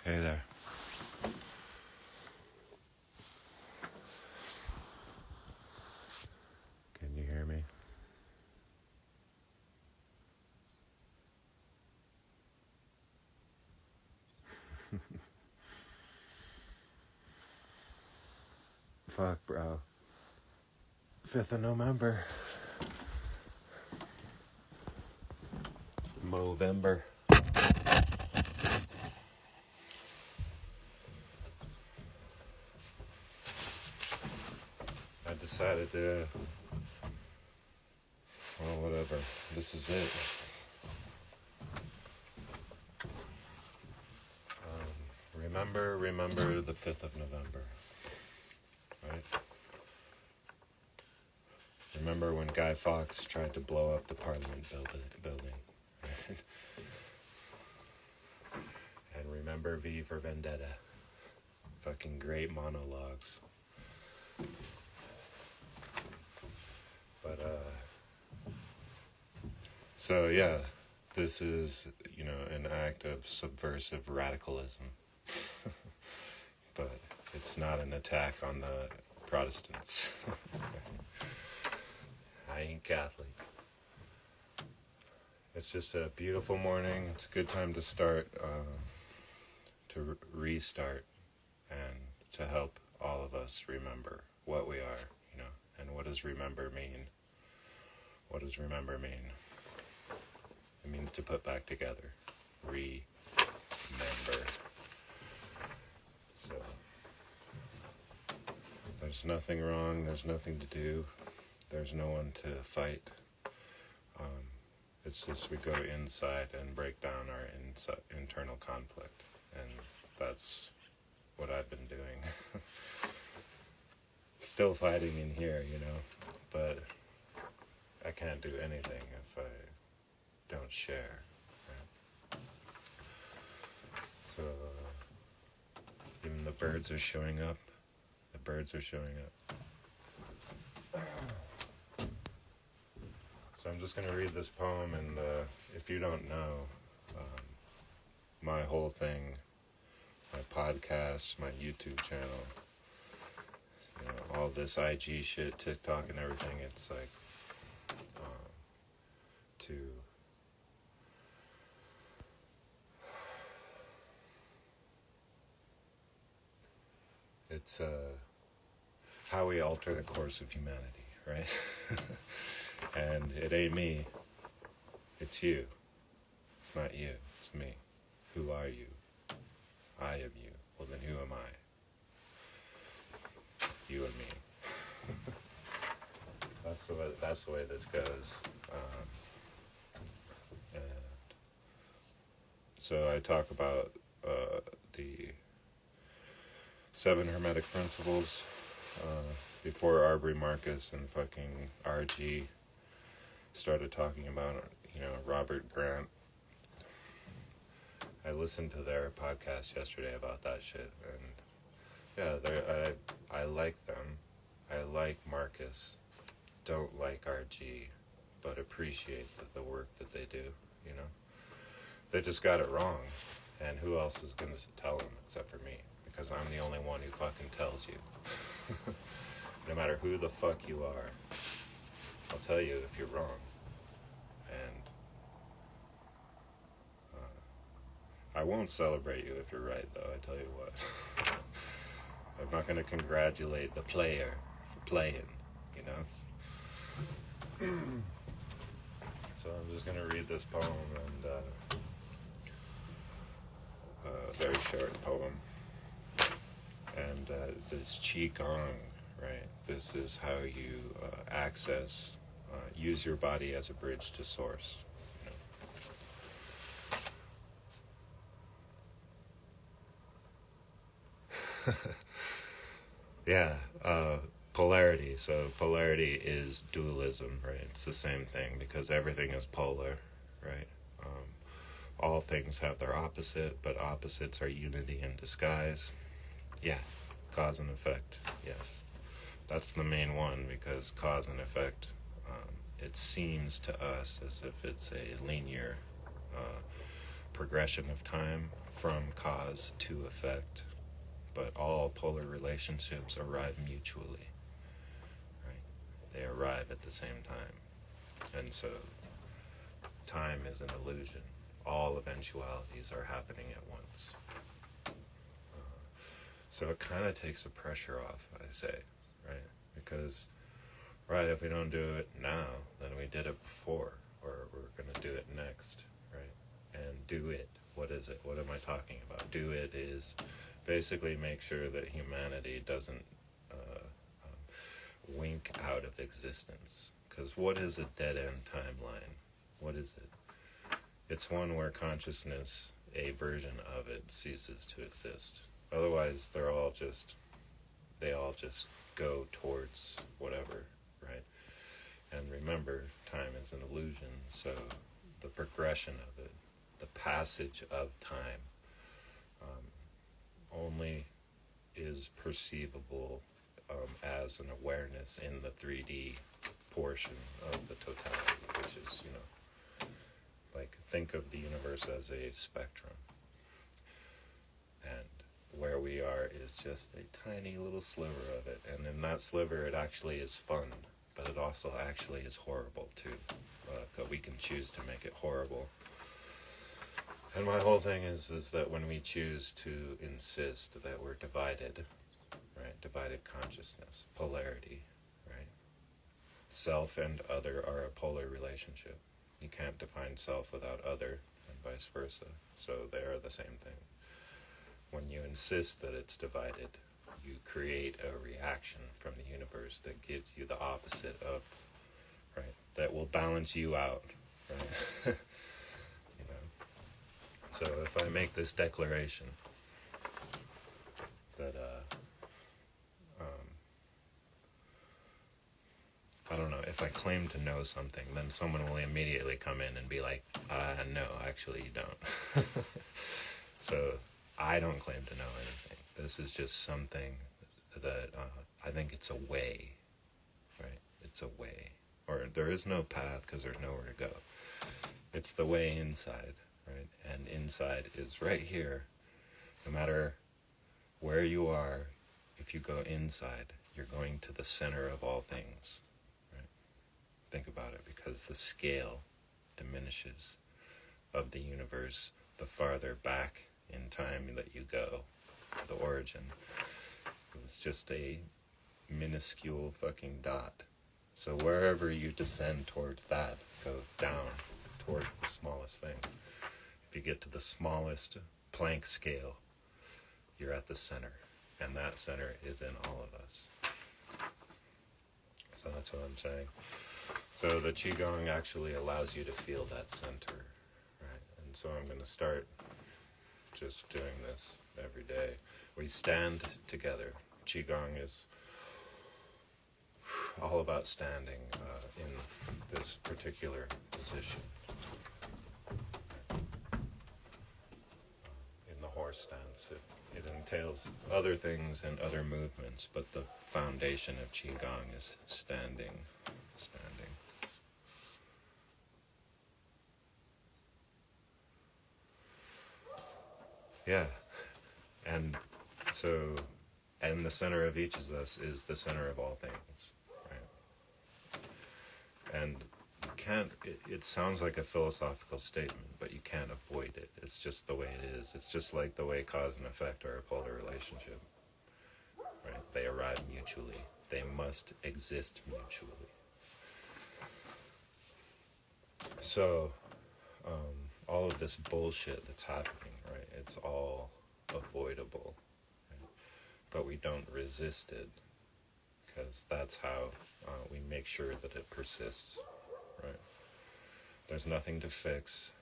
Hey there. Can you hear me? Fuck, bro. 5th of November. Movember. I decided to, well, whatever. This is it. Remember the 5th of November, right? Remember when Guy Fawkes tried to blow up the Parliament building, right? And remember V for Vendetta. Fucking great monologues. But, so yeah, this is, an act of subversive radicalism. But it's not an attack on the Protestants. I ain't Catholic. It's just a beautiful morning. It's a good time to start, to restart, and to help all of us remember what we are, and what does remember mean? What does remember mean? It means to put back together. Remember. So, there's nothing wrong, there's nothing to do, there's no one to fight. It's just we go inside and break down our internal conflict, and that's what I've been doing. Still fighting in here, but I can't do anything if I don't share. Right? So, even the birds are showing up. The birds are showing up. So I'm just going to read this poem, and if you don't know, my whole thing, my podcast, my YouTube channel, all this IG shit, TikTok and everything, it's like it's how we alter the course of humanity, right? And it ain't me, it's you. It's not you, it's me. Who are you? I am you. Well, then who am I? You and me. That's the way this goes. And so I talk about the 7 Hermetic Principles before Aubrey Marcus and fucking RG started talking about, Robert Grant. I listened to their podcast yesterday about that shit, and yeah, I like them. I like Marcus. Don't like RG, but appreciate the work that they do, They just got it wrong, and who else is going to tell them except for me? Because I'm the only one who fucking tells you. No matter who the fuck you are, I'll tell you if you're wrong. And I won't celebrate you if you're right, though, I tell you what. I'm not going to congratulate the player for playing, So I'm just going to read this poem, and a very short poem. And this Qigong, right? This is how you use your body as a bridge to source. Yeah, polarity. So polarity is dualism, right? It's the same thing because everything is polar, right? All things have their opposite, but opposites are unity in disguise. Yeah, cause and effect, yes. That's the main one, because cause and effect, it seems to us as if it's a linear progression of time from cause to effect, but all polar relationships arrive mutually, right? They arrive at the same time. And so time is an illusion. All eventualities are happening at once. So it kind of takes the pressure off, I say, right? Because, right, if we don't do it now, then we did it before, or we're going to do it next, right? And do it. What is it? What am I talking about? Do it is basically make sure that humanity doesn't wink out of existence. Because what is a dead-end timeline? What is it? It's one where consciousness, a version of it, ceases to exist. Otherwise, they all just go towards whatever, right? And remember, time is an illusion, so the progression of it, the passage of time, only is perceivable as an awareness in the 3D portion of the totality, which is, like, think of the universe as a spectrum. And where we are is just a tiny little sliver of it. And in that sliver, it actually is fun, but it also actually is horrible, too. But we can choose to make it horrible. And my whole thing is that when we choose to insist that we're divided, right? Divided consciousness, polarity, right? Self and other are a polar relationship. You can't define self without other, and vice versa. So they are the same thing. When you insist that it's divided, you create a reaction from the universe that gives you the opposite of, right? That will balance you out, right? So if I make this declaration that, I don't know, if I claim to know something, then someone will immediately come in and be like, no, actually you don't. So I don't claim to know anything. This is just something that I think it's a way, right? It's a way. Or there is no path because there's nowhere to go. It's the way inside, right? And inside is right here. No matter where you are, if you go inside, you're going to the center of all things, right? Think about it, because the scale diminishes of the universe the farther back in time that you go, the origin. It's just a minuscule fucking dot. So wherever you descend towards that, go down towards the smallest thing. If you get to the smallest Planck scale, you're at the center, and that center is in all of us. So that's what I'm saying. So the Qigong actually allows you to feel that center, right? And so I'm going to start just doing this every day. We stand together. Qigong is all about standing in this particular position. In the horse stance, it entails other things and other movements, but the foundation of Qigong is standing. Yeah, and so, and the center of each of us is the center of all things, right? And you can't, it sounds like a philosophical statement, but you can't avoid it. It's just the way it is. It's just like the way cause and effect are a polar relationship, right? They arrive mutually. They must exist mutually. So, all of this bullshit that's happening, right? It's all avoidable, right? But we don't resist it, because that's how we make sure that it persists, right? There's nothing to fix.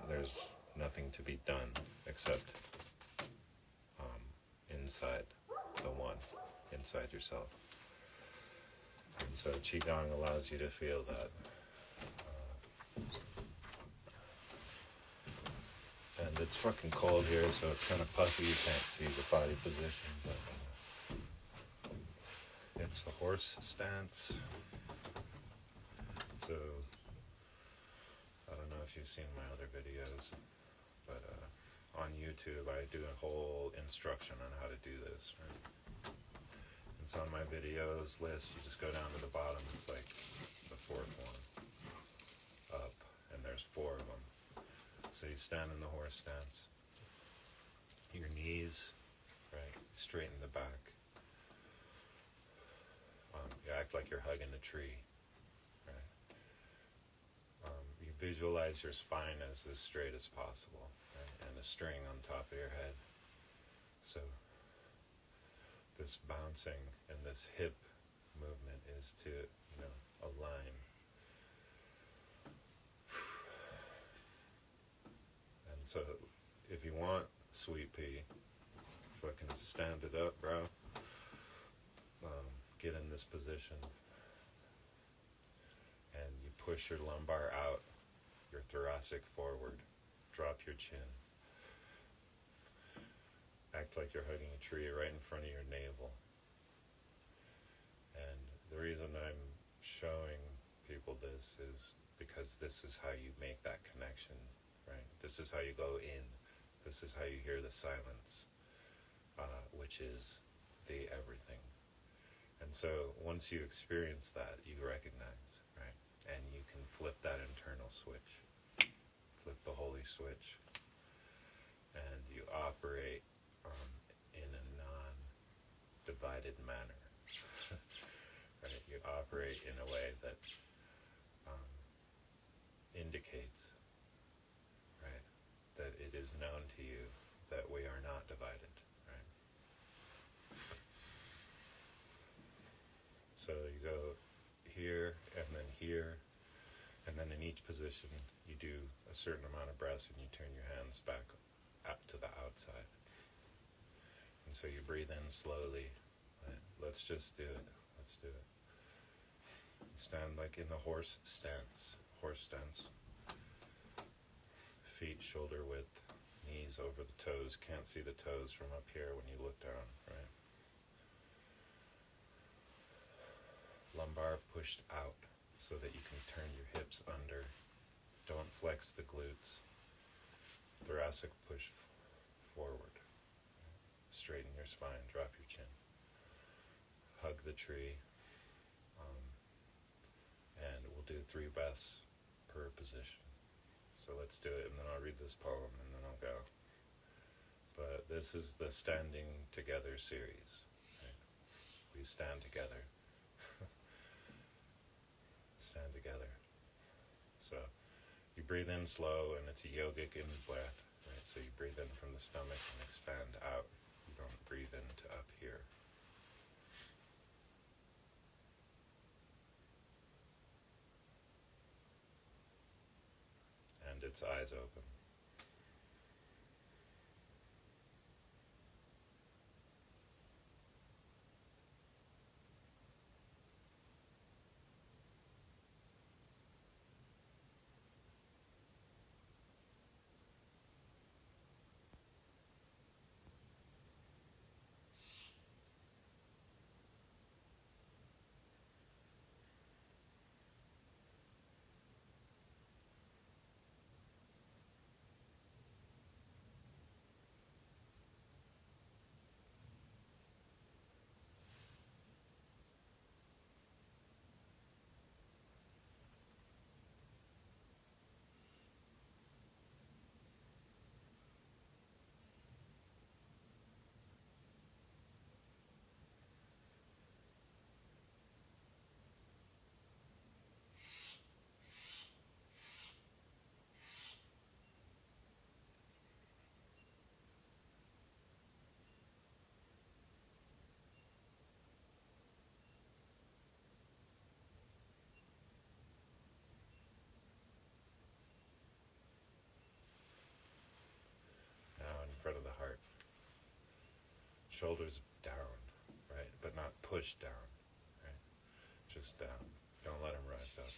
There's nothing to be done except inside the one, inside yourself. And so Qigong allows you to feel that. And it's fucking cold here, so it's kind of puffy. You can't see the body position, but it's the horse stance. So I don't know if you've seen my other videos, but YouTube, I do a whole instruction on how to do this. Right? It's on my videos list. You just go down to the bottom. It's like the fourth one up, and there's 4 of them. So you stand in the horse stance. Your knees, right, straighten the back. You act like you're hugging a tree. Right? You visualize your spine as straight as possible, right? And a string on top of your head. So this bouncing and this hip movement is to, align. And so if you want, Sweet Pea, fucking stand it up, bro. Get in this position. And you push your lumbar out, your thoracic forward. Drop your chin. Act like you're hugging a tree right in front of your navel. And the reason I'm showing people this is because this is how you make that connection, right? This is how you go in. This is how you hear the silence, which is the everything. And so once you experience that, you recognize, right? And you can flip that internal switch, flip the holy switch, and you operate in a non-divided manner. Right? You operate in a way that indicates, right, that it is known to you that we are not divided. Right? So you go here, and then in each position you do a certain amount of breaths, and you turn your hands back up to the outside. And so you breathe in slowly. Right? Let's just do it. Let's do it. Stand like in the horse stance. Feet shoulder width, knees over the toes. Can't see the toes from up here when you look down, right? Lumbar pushed out so that you can turn your hips under. Don't flex the glutes. Thoracic push forward. Straighten your spine, drop your chin. Hug the tree. And we'll do 3 breaths per position. So let's do it, and then I'll read this poem, and then I'll go. But this is the Standing Together series. Right? We stand together. Stand together. So you breathe in slow, and it's a yogic in breath. Right? So you breathe in from the stomach and expand out. You don't breathe into up here. And its eyes open. In front of the heart. Shoulders down, right? But not pushed down, right? Just down. Don't let them rise up.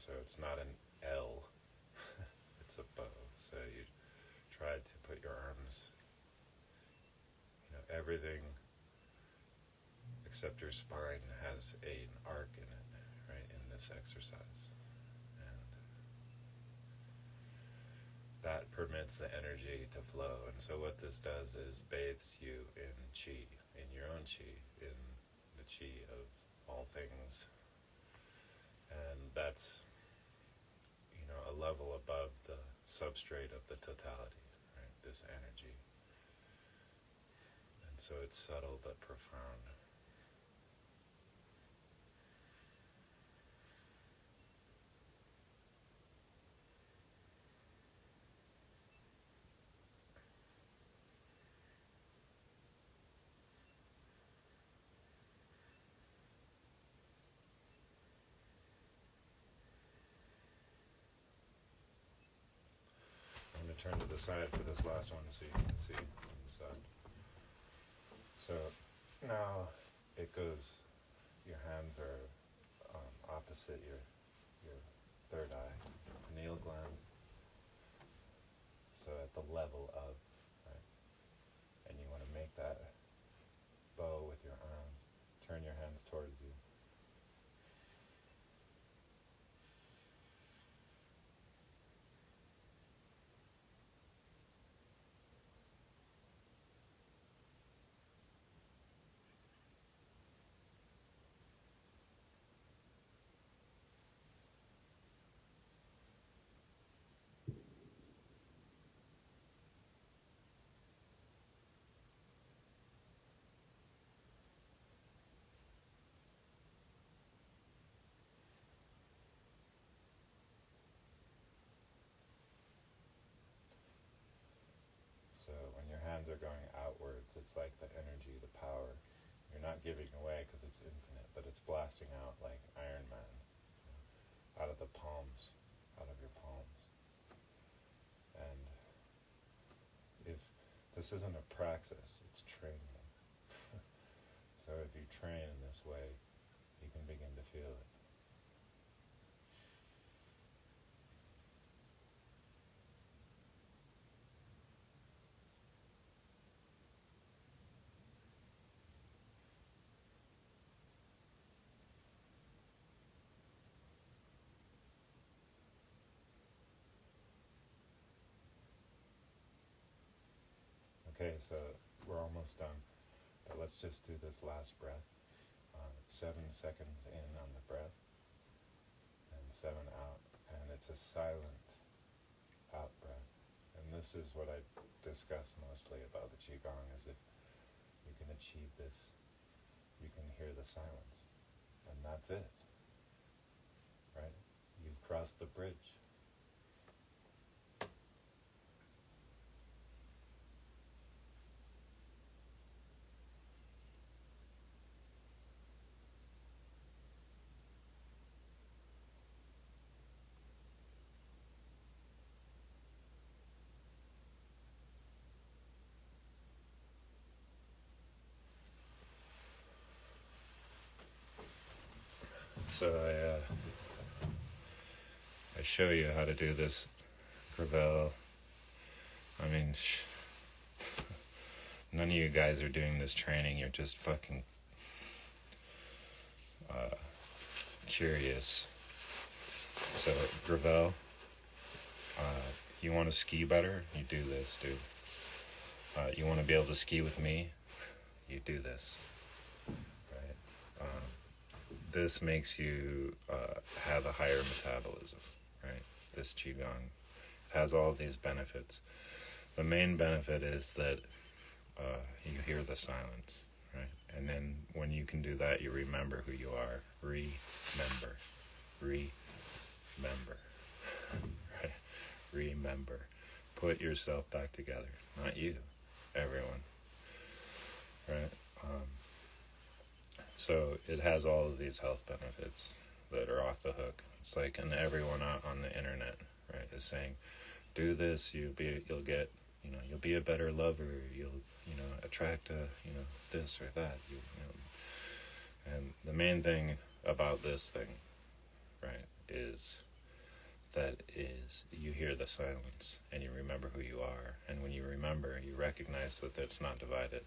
So it's not an L, it's a bow. So you try to put your arms, everything except your spine has an arc in it, right, in this exercise. And that permits the energy to flow. And so what this does is bathes you in chi, in your own chi, in the chi of all things. And that's, a level above the substrate of the totality, right, this energy. And so it's subtle but profound. I'm going to turn to the side for this last one so you can see on the side. So now it goes, your hands are opposite your third eye, pineal gland, so at the level of, right? And you want to make that bow with your arms, turn your hands towards you. So when your hands are going outwards, it's like the energy, the power. You're not giving away because it's infinite, but it's blasting out like Iron Man, out of the palms, out of your palms. And if this isn't a praxis, it's training. So if you train in this way, you can begin to feel it. Okay, so we're almost done, but let's just do this last breath. 7 seconds in on the breath, and 7 out, and it's a silent out breath. And this is what I discuss mostly about the Qigong, is if you can achieve this, you can hear the silence, and that's it, right? You've crossed the bridge. So I show you how to do this, Gravel. I mean, none of you guys are doing this training. You're just fucking curious. So, Gravel, you want to ski better? You do this, dude. You want to be able to ski with me? You do this. Right? This makes you have a higher metabolism, right? This Qigong has all these benefits. The main benefit is that you hear the silence, right? And then when you can do that, you remember who you are. Remember. Right? Remember. Put yourself back together. Not you. Everyone. Right? So it has all of these health benefits that are off the hook. It's like, and everyone out on the internet, right, is saying, do this, you'll get, you'll be a better lover, you'll, attract this or that, and the main thing about this thing, right, is that is, you hear the silence and you remember who you are. And when you remember, you recognize that it's not divided.